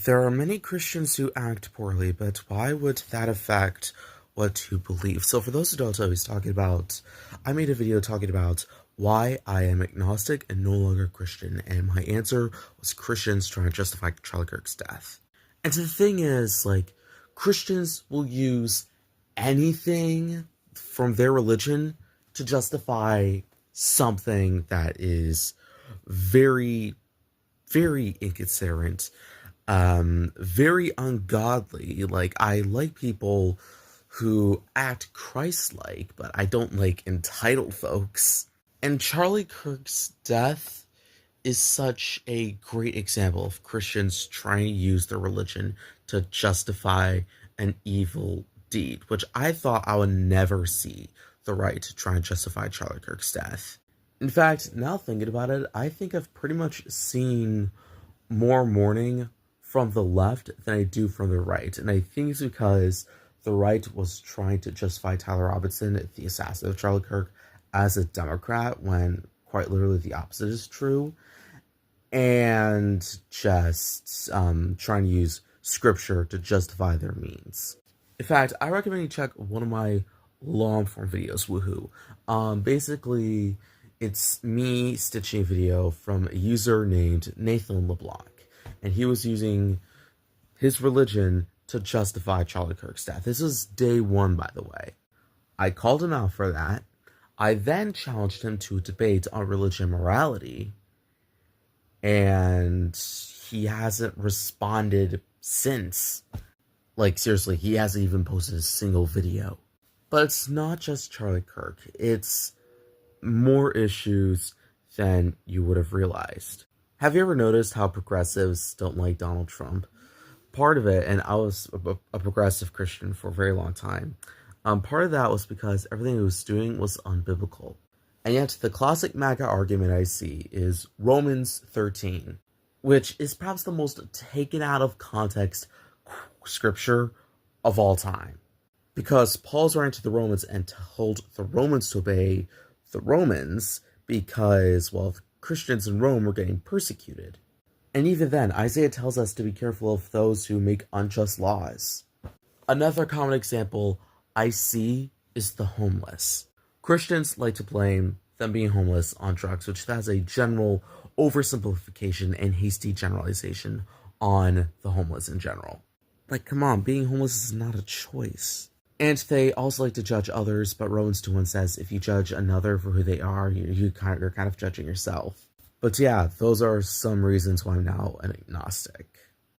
There are many Christians who act poorly, but why would that affect what you believe? So for those who don't know, I made a video talking about why I am agnostic and no longer Christian, and my answer was Christians trying to justify Charlie Kirk's death. And so the thing is, Christians will use anything from their religion to justify something that is very, very inconsiderate, very ungodly. I like people who act Christ-like, but I don't like entitled folks. And Charlie Kirk's death is such a great example of Christians trying to use their religion to justify an evil deed, which I thought I would never see the right to try and justify Charlie Kirk's death. In fact, now thinking about it, I think I've pretty much seen more mourning from the left than I do from the right, and I think it's because the right was trying to justify Tyler Robinson, the assassin of Charlie Kirk, as a Democrat, when quite literally the opposite is true, and just trying to use scripture to justify their means. In fact, I recommend you check one of my long-form videos, woohoo. Basically, it's me stitching a video from a user named Nathan LeBlanc, and he was using his religion to justify Charlie Kirk's death. This is day one, by the way. I called him out for that. I then challenged him to a debate on religion and morality, and he hasn't responded since. Seriously, he hasn't even posted a single video. But it's not just Charlie Kirk. It's more issues than you would have realized. Have you ever noticed how progressives don't like Donald Trump? Part of it, and I was a progressive Christian for a very long time, part of that was because everything he was doing was unbiblical. And yet, the classic MAGA argument I see is Romans 13, which is perhaps the most taken out of context scripture of all time. Because Paul's writing to the Romans and told the Romans to obey the Romans because, Christians in Rome were getting persecuted. And even then, Isaiah tells us to be careful of those who make unjust laws. Another common example I see is the homeless. Christians like to blame them being homeless on drugs, which has a general oversimplification and hasty generalization on the homeless in general. Come on, being homeless is not a choice. And they also like to judge others, but Romans 2:1 says, if you judge another for who they are, you're kind of judging yourself. But yeah, those are some reasons why I'm now an agnostic.